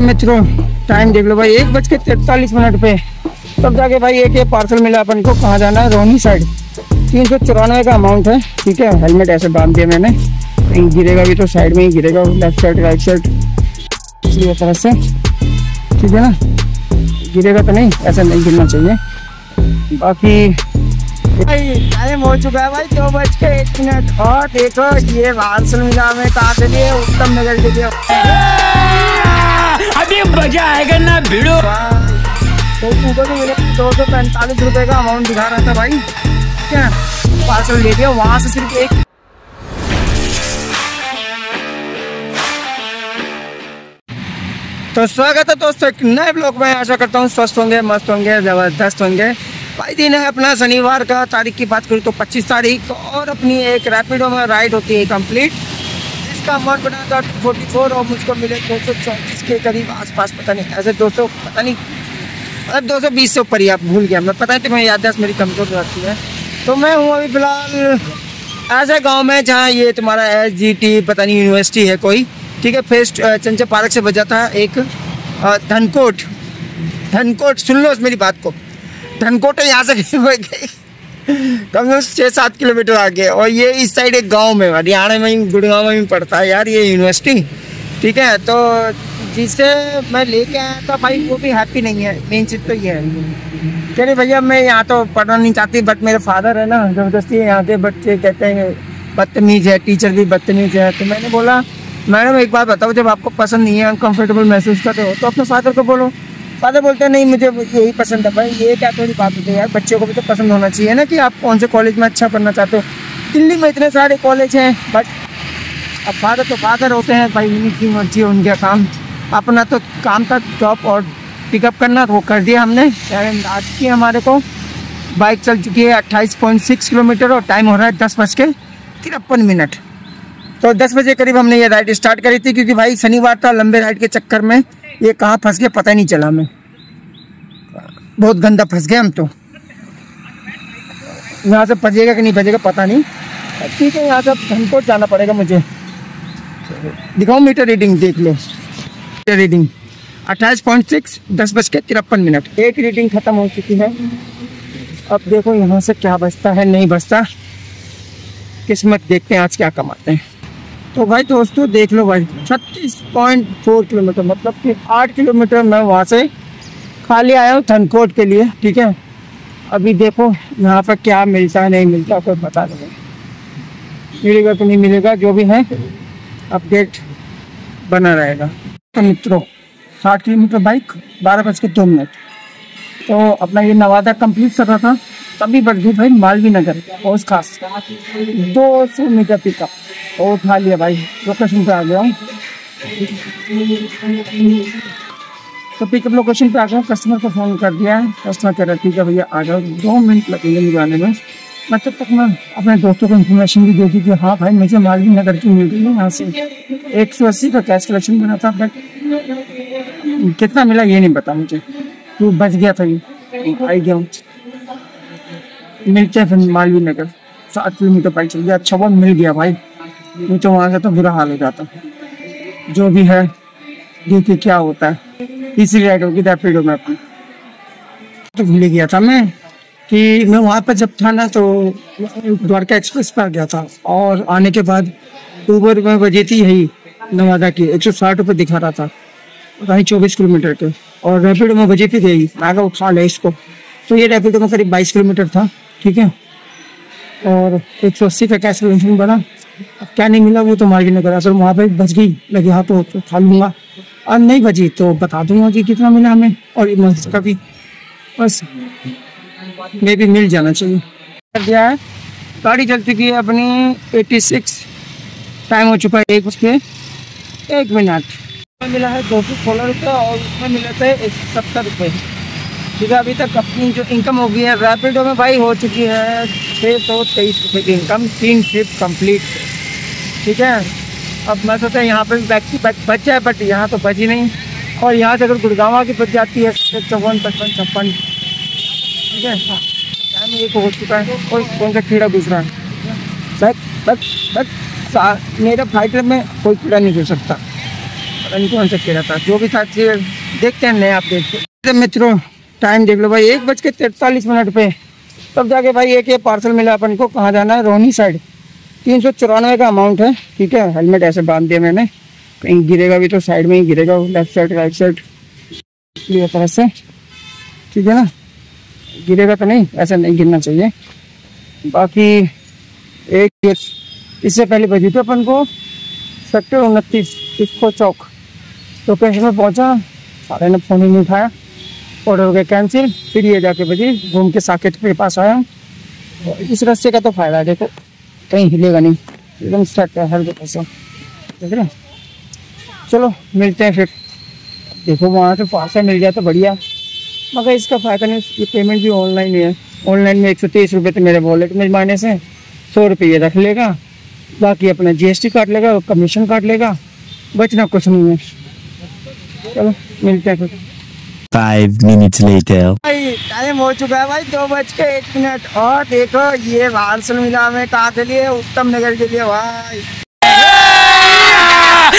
मित्रों टाइम देख लो भाई, 1:43 पे तब जाके भाई एक पार्सल मिला अपन को। कहाँ जाना है? रोहनी साइड। 394 का अमाउंट है। ठीक है, हेलमेट ऐसे बांध दिया मैंने, कहीं गिरेगा भी तो साइड में ही गिरेगा, लेफ्ट साइड राइट साइड इसी तरह से। ठीक है ना, गिरेगा तो नहीं, ऐसा नहीं गिरना चाहिए। बाकी टाइम हो चुका है भाई, 2:01 और देखो ये पार्सल मिला हमें। कहाँ से लिए? उत्तम नगर के लिए। अभी मजा आएगा ना भिड़ो। तो 245 रुपए का अमाउंट दिखा रहा था भाई। क्या पार्सल ले लिया वहां से, सिर्फ एक। तो स्वागत है दोस्तों एक नए ब्लॉग में। आशा करता हूँ स्वस्थ होंगे, मस्त होंगे, जबरदस्त होंगे। भाई दिन है अपना शनिवार का। तारीख की बात करूँ तो 25 तारीख, और अपनी एक रैपिडो में राइड होती है कंप्लीट, जिसका अमाउंट बना था 244 और मुझको मिले 234 के करीब आसपास। पता नहीं ऐसे 200, पता नहीं मतलब 220 से ऊपर ही, आप भूल गया मैं। पता नहीं, तो मैं याददाश्त मेरी कमजोर रहती है। तो मैं हूँ अभी फिलहाल ऐसे गाँव में जहाँ ये तुम्हारा SGT पता नहीं यूनिवर्सिटी है कोई। ठीक है, फेस चंचल पार्क से बजा था एक धनकोट। सुन लो मेरी बात को, धनकोट है यहाँ से कम से 6-7 किलोमीटर आगे, और ये इस साइड एक गांव में, हरियाणा में ही, गुड़गांव में ही पड़ता है यार ये यूनिवर्सिटी। ठीक है, तो जिसे मैं लेके आया था भाई वो भी हैप्पी नहीं है। मेन चीज़ तो ये है, कह रहे भैया मैं यहाँ तो पढ़ना नहीं चाहती, बट मेरे फादर है ना, ज़बरदस्ती यहाँ के बच्चे कहते हैं बदतमीज है, टीचर भी बदतमीज है। तो मैंने बोला मैडम एक बात बताओ, जब आपको पसंद नहीं है, अनकम्फर्टेबल महसूस करते हो तो अपने फादर को बोलो। फादर बोलते हैं नहीं मुझे यही पसंद है। भाई ये क्या थोड़ी बात होती है यार, बच्चों को भी तो पसंद होना चाहिए ना कि आप कौन से कॉलेज में अच्छा पढ़ना चाहते हो। दिल्ली में इतने सारे कॉलेज हैं, बट अब फादर तो फादर होते हैं भाई, उनकी मर्जी है, उनका काम। अपना तो काम था ड्रॉप और पिकअप करना, तो वो कर दिया हमने। आज की हमारे को बाइक चल चुकी है 28.6 किलोमीटर और टाइम हो रहा है 10:53। तो 10 बजे करीब हमने ये राइड स्टार्ट करी थी, क्योंकि भाई शनिवार था। लंबे राइड के चक्कर में ये कहाँ फंस गया पता नहीं चला, हमें बहुत गंदा फंस गया हम तो। यहाँ से फंसेगा कि नहीं फंसेगा पता नहीं। ठीक है, यहाँ से धनकोट जाना पड़ेगा मुझे। दिखाओ मीटर रीडिंग, देख लो मीटर रीडिंग 28.6, 10:53। एक रीडिंग खत्म हो चुकी है। अब देखो यहाँ से क्या बचता है नहीं बचता, किस्मत देखते हैं आज क्या कमाते हैं। तो भाई दोस्तों देख लो भाई, 36.4 किलोमीटर, मतलब कि 8 किलोमीटर मैं वहाँ से खाली आया हूँ धनकोट के लिए। ठीक है, अभी देखो यहाँ पर क्या मिलता है नहीं मिलता, कोई पता नहीं, मिलेगा तो नहीं मिलेगा, जो भी है अपडेट बना रहेगा। तो मित्रों 60 किलोमीटर बाइक, 12:02। तो अपना ये नवादा कंप्लीट कर रहा था, तभी बढ़ गई भाई मालवीय नगर और खास 200 मीटर पिकअप और उठा लिया भाई। लोकेशन पे आ गया हूँ, तो पिकअप लोकेशन पे आ गया। कस्टमर को फ़ोन कर दिया है, कस्टमर कह रहा है ठीक है भैया आ जाओ, 2 मिनट लगेंगे निकालने में। मैं तब तक मैं अपने दोस्तों को इन्फॉर्मेशन भी दे दी कि हाँ भाई मुझे मालवीय नगर की मिल गई है। यहाँ से 180 का कैश कलेक्शन बना था, बट कितना मिला ये नहीं पता मुझे, तो बच गया था ये, आई गया हूँ। मिलते हैं फिर मालवीय नगर, 7 किलोमीटर बाइक चल गया। अच्छा वो मिल गया भाई, नहीं तो वहाँ से तो बुरा हाल हो जाता। जो भी है देखिए क्या होता है। इसी राइड होगी रैपिडो में अपनी। तो भूल गया था मैं कि मैं वहाँ पर जब था ना, तो द्वारका एक्सप्रेस पर आ गया था, और आने के बाद ऊबर में बजी थी यही नवादा की, 160 रुपये दिखा रहा था, वहीं 24 किलोमीटर के। और रैपिडो में बजी थी गई, आगे उठा ले इसको। तो ये रैपिडो में करीब 22 किलोमीटर था। ठीक है, और 180 का कैश कलेक्शन बना। अब क्या नहीं मिला वो तो मालवीय नगर, अगर वहाँ पे बच गई लगे हाथ तो खा लूँगा, और नहीं बची तो बता दूंगा कि कितना मिला हमें, और इसका भी बस मे भी मिल जाना चाहिए। कर दिया है, गाड़ी चल चुकी है अपनी 86, टाइम हो चुका है 1:01। मिला है 216 रुपये, और उसमें मिले थे 170 रुपये। ठीक है, अभी तक अपनी जो इनकम हो गई है रैपिडो में भाई हो चुकी है 623 रुपये की इनकम, 3 ट्रिप कंप्लीट। ठीक है, अब मैं सोचा यहाँ पे बैक की बैक बच जाए, बट यहाँ तो बची नहीं। और यहाँ से अगर गुड़गांव की बच जाती है 54, 55, 56। ठीक है, टाइम एक हो चुका है, कोई कौन सा कीड़ा घुस रहा है। बस मेरे फाइटर में कोई कीड़ा नहीं घुस सकता। पता नहीं कौन सा केड़ा था, जो भी था देखते हैं नए अपडेट। मित्रों टाइम देख लो भाई, 1:43 पे तब जाके भाई एक ये पार्सल मिला अपन को। कहाँ जाना है? रोहनी साइड। 394 का अमाउंट है, ठीक है। हेलमेट ऐसे बांध दिया मैंने, कहीं गिरेगा भी तो साइड में ही गिरेगा, लेफ्ट साइड राइट साइड ये तरह से, ठीक है ना। गिरेगा तो नहीं, ऐसा नहीं गिरना चाहिए। बाकी एक इससे पहले बजी थी अपन को सेक्टर 29 इसको चौक लोकेशन में पहुंचा, सारे ने फ़ोन ही नहीं उठाया, ऑर्डर हो गया कैंसिल। फिर ये जाके बजी घूम के साकेत के पास आया। इस रास्ते का तो फायदा है, देखो कहीं हिलेगा नहीं, एकदम सेट है हर जगह से, देख रहे। चलो मिलते हैं फिर। देखो वहाँ से पार्सल मिल गया तो बढ़िया, मगर इसका फ़ायदा नहीं, ये पेमेंट भी ऑनलाइन ही है। ऑनलाइन में 123 रुपये तो मेरे वॉलेट में मायने से 100 रुपये रख लेगा, बाकी अपना GST काट लेगा, कमीशन काट लेगा, बचना कुछ नहीं है। चलो मिलते हैं फिर। 5 minutes later. भाई टाइम हो चुका है भाई, 2:01 और देखो ये पार्सल मिला हमें कहाँ के लिए? उत्तम नगर के लिए भाई।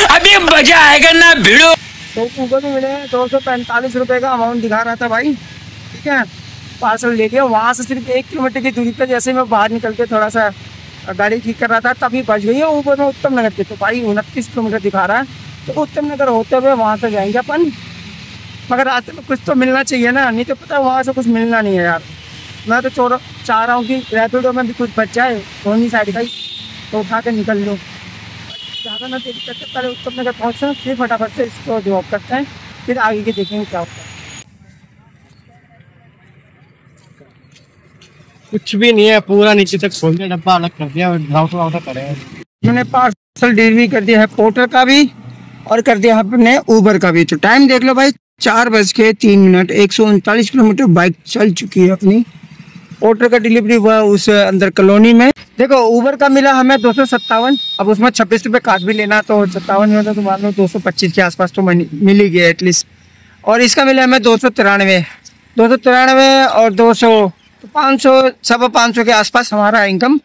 अभी मजा आएगा ना भिड़ो। तो ऊपर भी मिले 245 रुपये का अमाउंट दिखा रहा था भाई, ठीक है। पार्सल ले लिया। वहाँ से सिर्फ 1 किलोमीटर की दूरी पर जैसे मैं बाहर निकल के थोड़ा सा गाड़ी ठीक कर रहा था तभी बच गई है ऊपर में उत्तम नगर के। तो भाई 29 किलोमीटर दिखा रहा है, तो उत्तम नगर होते हुए वहाँ से जाएंगे अपन। मगर रास्ते में कुछ तो मिलना चाहिए ना, नहीं तो पता वहाँ से कुछ मिलना नहीं है यार। मैं तो चाह रहा हूँ कि रैपिडो में भी कुछ बच जाए, दोनों साइड का ही, तो उठा के निकल लो। ज़्यादा ना देरी करते पहले उत्तम नगर पहुँचना, फिर फटाफट से इसको ड्रॉप करते हैं, फिर आगे के देखेंगे क्या होता है। कुछ भी नहीं है, पूरा नीचे तक खोल दिया, डब्बा अलग कर दिया, राउटर करें। मैंने पार्सल डिलीवरी कर दिया है, पोर्टर का भी और कर दिया अपने ऊबर का भी। तो टाइम देख लो भाई, 4:03, 139 किलोमीटर बाइक चल चुकी है अपनी। पोर्टर का डिलीवरी हुआ उस अंदर कॉलोनी में। देखो ऊबर का मिला हमें 257, अब उसमें 26 रुपये काट भी लेना, तो 57 में तो मान लो 225 के आसपास तो मिल ही गया एटलीस्ट। और इसका मिला हमें 293 और 200, तो 500 सवा 500 के आसपास हमारा इनकम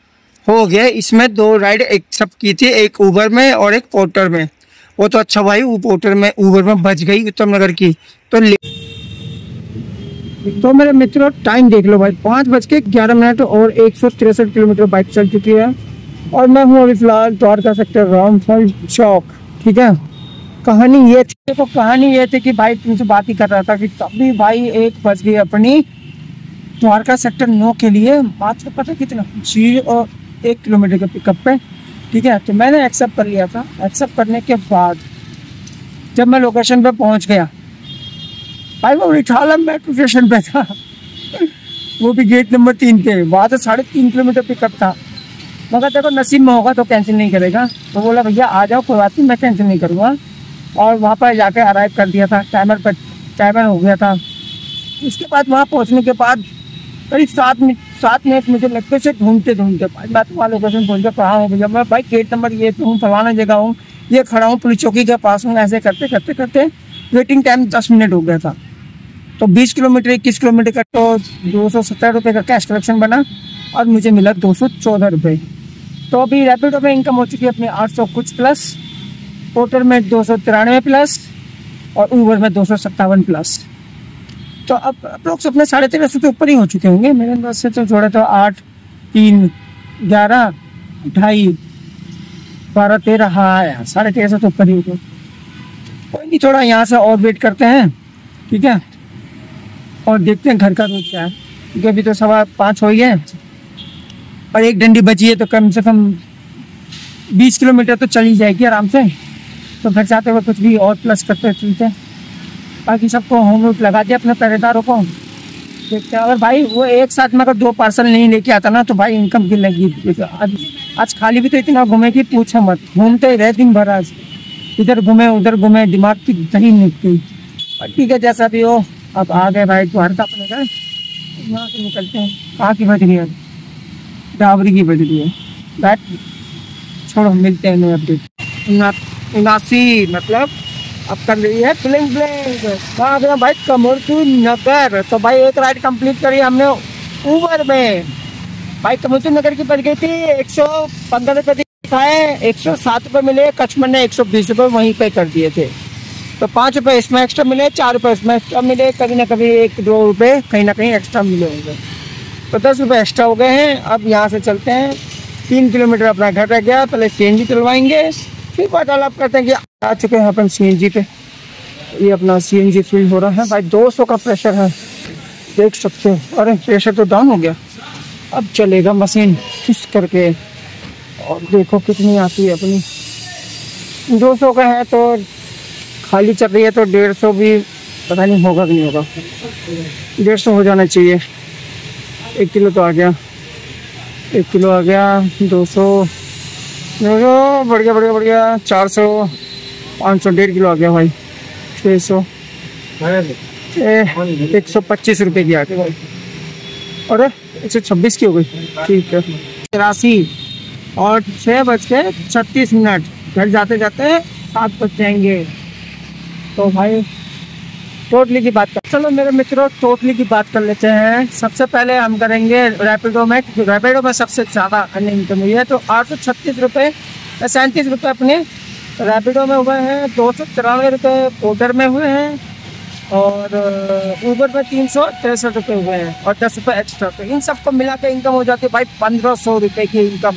हो गया। इसमें 2 राइड एक सब की थी, एक ऊबर में और एक पोर्टर में। वो तो अच्छा भाई, वो पोर्टर में ऊबर में बच गई उत्तम नगर की। तो मेरे मित्रों टाइम देख लो भाई, 5:11 और 163 किलोमीटर बाइक चल चुकी है। और मैं हूँ अभी फिलहाल द्वारका सेक्टर रामफल चौक, ठीक है। कहानी ये थी, तो कहानी ये थी कि भाई तुमसे बात ही कर रहा था कि तभी भाई 1 बज गई अपनी द्वारका सेक्टर 9 के लिए, मात्र पता कितना 0.1 किलोमीटर के पिकअप पे, ठीक है। तो मैंने एक्सेप्ट कर लिया था। एक्सेप्ट करने के बाद जब मैं लोकेशन पे पहुंच गया भाई, वो रिठाला मेट्रो स्टेशन पे था वो भी गेट नंबर 3 पे। वहाँ से 3.5 किलोमीटर पिकअप था, मगर देखो नसीब में होगा तो कैंसिल नहीं करेगा। तो बोला भैया आ जाओ, कोई बात नहीं, मैं कैंसिल नहीं करूँगा। और वहाँ पर जाके अराइव कर दिया था, टाइमर हो गया था। उसके बाद वहाँ पहुँचने के बाद करीब 7 मिनट मुझे लगते से ढूंढते मैं तो वहाँ लोकेशन पहुँच गया। कहाँ हूँ भैया? मैं भाई गेट नंबर ये पे हूँ, फलाना जगह हूँ, ये खड़ा हूँ, पुलिस चौकी के पास हूँ। ऐसे करते करते करते वेटिंग टाइम 10 मिनट हो गया था। तो 20 किलोमीटर 21 किलोमीटर का तो 270 रुपये का कैश कलेक्शन बना और मुझे मिला 214 रुपये। तो अभी रैपिडो में इनकम हो चुकी है अपनी 800 कुछ प्लस, पोर्टर में 293 प्लस और ऊबर में 257 प्लस। तो अब अप्रोक्स अपने 1350 के ऊपर ही हो चुके होंगे मेरे अंदाज से। तो जोड़े तो 8, 3, 11, 2.5, 12, 13, हाँ यार 1350 तो ऊपर ही हो गए। कोई नहीं, थोड़ा यहाँ से और वेट करते हैं, ठीक है, और देखते हैं घर का रूट क्या है, क्योंकि अभी तो 5:15 हो ही है और एक डंडी बची है, तो कम से कम 20 किलोमीटर तो चली जाएगी आराम से। तो फिर चाहते हुए कुछ भी और प्लस करते चलते हैं। बाकी सबको होम रूट लगा दिया अपने पहरेदारों को, देखते हैं। अगर भाई वो एक साथ में अगर 2 पार्सल नहीं लेके आता ना तो भाई इनकम गिर लगी। आज खाली भी तो इतना घूमे कि पूछो मत, घूमते ही रहे दिन भर। आज इधर घूमे उधर घूमे, दिमाग की दही निकली। ठीक है जैसा भी हो, अब आ गए भाई द्वारका अपने घर, यहाँ से निकलते हैं। कहाँ की बज रही है? डावरी की बज रही है। बैठ छोड़ो, मिलते हैं नए अपडेट। 79 मतलब अब कर रही है ब्लिंग ब्लिंग। कहाँ गया भाई? कमरपुर नगर। तो भाई एक राइड कंप्लीट करी हमने ऊबर में। भाई कमरपुर नगर की पड़ गई थी 115 रुपये दिखाए, 107 रुपये मिले। कस्टमर ने 120 रुपये वहीं पे कर दिए थे। तो 5 रुपये इसमें एक्स्ट्रा मिले, 4 रुपये इसमें एक्स्ट्रा मिले, कभी ना कभी 1-2 रुपये कहीं ना कहीं एक्स्ट्रा मिले होंगे। तो 10 रुपये एक्स्ट्रा हो गए हैं। अब यहाँ से चलते हैं, 3 किलोमीटर अपना घर रह गया, पहले CNG चलवाएंगे, फिर वार्तालाप करते हैं कि आ चुके हैं अपन CNG पे। ये अपना CNG फिल हो रहा है भाई, 200 का प्रेशर है, देख सकते हो। अरे प्रेशर तो डाउन हो गया। अब चलेगा मशीन फिस करके, और देखो कितनी आती है अपनी। 200 का है तो खाली चल रही है, तो 150 भी पता नहीं होगा कि नहीं होगा। 150 हो जाना चाहिए। 1 किलो तो आ गया, 1 किलो आ गया। 200 बढ़िया बढ़िया बढ़िया। 400, 500, 1.5 किलो आ गया भाई। 600, 125 रुपये की आ गई भाई। अरे 126 की हो गई, ठीक है। 83 और 6:36। घर जाते जाते 7 बज जाएंगे। तो भाई टोटली की बात कर, चलो मेरे मित्रों टोटली की बात कर लेते हैं। सबसे पहले हम करेंगे रैपिडो में, क्योंकि रैपिडो में सबसे ज़्यादा अर्निंग इनकम हुई है। तो 836 रुपये, 37 रुपये अपने रैपिडो में हुए हैं, 293 रुपये पोर्टर में हुए हैं, और ऊबर में 363 रुपये हुए हैं, और 10 रुपये एक्स्ट्रा। तो इन सबको मिला के इनकम हो जाती है भाई 1500 रुपये की इनकम।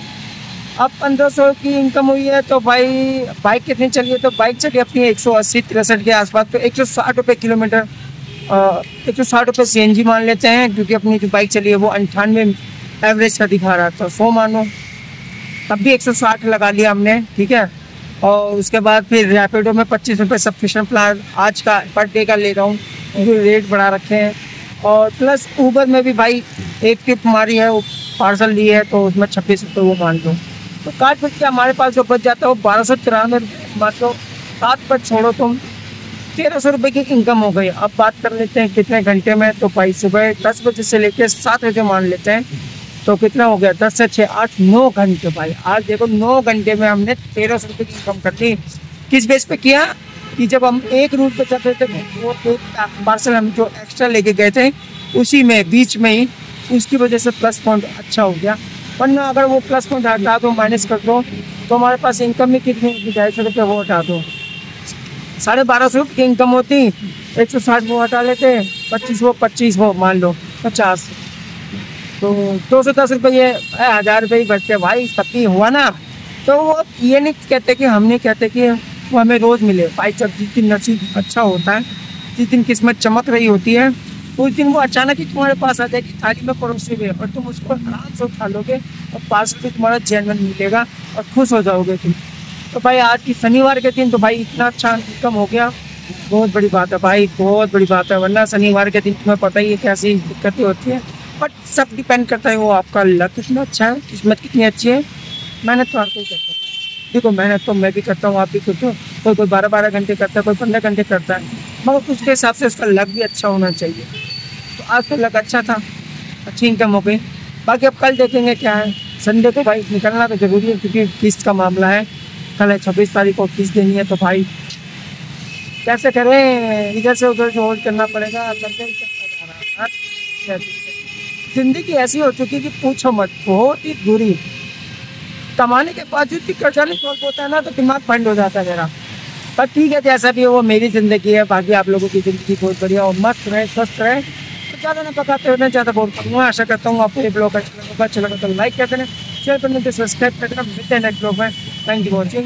अब 1500 की इनकम हुई है तो भाई बाइक कितनी चली है? तो बाइक चली अपनी 180-63 के आसपास। तो 160 रुपये किलोमीटर, 160 रुपये CNG मान लेते हैं, क्योंकि अपनी जो बाइक चली है वो 98 एवरेज का दिखा रहा था। 100 मानो, तब भी 160 लगा लिया हमने, ठीक है। और उसके बाद फिर रैपिडो में 25 रुपये सब्सक्रिप्शन प्लान आज का पर डे का ले रहा हूँ, क्योंकि रेट बढ़ा रखे हैं। और प्लस ऊबर में भी भाई एक टिप मारी है, वो पार्सल ली है, तो उसमें 26 रुपये वो मान लो। तो काट पीट के हमारे पास जो बच जाता है वो 1293 मतलब 7 पर छोड़ो तुम, 1300 रुपये की इनकम हो गई। अब बात कर लेते हैं कितने घंटे में। तो भाई सुबह 10 बजे से लेकर 7 बजे मान लेते हैं, तो कितना हो गया? 10 से 6, 8, 9 घंटे भाई। आज देखो 9 घंटे में हमने 1300 रुपये की इनकम कर ली। किस बेस पे किया? कि जब हम एक रूट पे चल रहे थे, वो एक पार्सल हम जो एक्स्ट्रा लेके गए थे, उसी में बीच में ही उसकी वजह से प्लस पॉइंट अच्छा हो गया। वरना अगर वो प्लस पॉइंट हटा दो, माइनस कर दो, तो हमारे पास इनकम भी कितनी? 250 रुपये वो हटा दो, 1250 रुपये की इनकम होती। 160 वो हटा लेते, 25 वो मान लो 50, तो 210 रुपये, ये 1000 रुपये ही बचते भाई। तब भी हुआ ना। तो वो ये नहीं कहते कि हम नहीं कहते कि वो हमें रोज़ मिले भाई। जब जिस दिन नसीब अच्छा होता है, जिस दिन किस्मत चमक रही होती है, उस दिन वो अचानक ही तुम्हारे पास आ जाएगी थाली में परोसे हुए, और तुम उसको आराम से उठा लोगे, और पास भी तुम्हारा जेनवन मिलेगा और खुश हो जाओगे तुम। तो भाई आज की शनिवार के दिन तो भाई इतना अच्छा इनकम हो गया, बहुत बड़ी बात है भाई, बहुत बड़ी बात है। वरना शनिवार के दिन तुम्हें पता ही है कैसी दिक्कतें होती हैं। बट सब डिपेंड करता है वो आपका लक कितना अच्छा है, किस्मत कितनी अच्छी है। मेहनत तो आपको ही करता है, देखो मेहनत तो मैं भी करता हूँ, आप भी करते हो। कोई 12-12 घंटे करता है, कोई 15 घंटे करता है, मगर उसके हिसाब से उसका लक भी अच्छा होना चाहिए। तो आज तो लक अच्छा था, अच्छी इनकम हो गई। बाकी अब कल देखेंगे क्या है। संडे को भाई निकलना तो जरूरी है, क्योंकि किस्त का मामला है। कल है 26 तारीख को किस्त देनी है, तो भाई कैसे करें, इधर से उधर से होल्ड करना पड़ेगा। जिंदगी ऐसी हो चुकी कि पूछो मत, बहुत ही बुरी। कमाने के बावजूद भी कर्जा नहीं छोड़ होता है ना, तो दिमाग बंद हो जाता है मेरा। पर ठीक है, जैसा भी हो, मेरी ज़िंदगी है। बाकी आप लोगों की ज़िंदगी बहुत बढ़िया और मस्त रहे, स्वस्थ रहे। तो ज़्यादा ना पकाते हुए ज़्यादा बोलता हूँ। आशा करता हूँ आपको ये ब्लॉग अच्छा लगा तो लाइक कर देना, शेयर करने से सब्सक्राइब कर देना। मिलते हैं नेक्स्ट ब्लॉग में। Thank you for watching.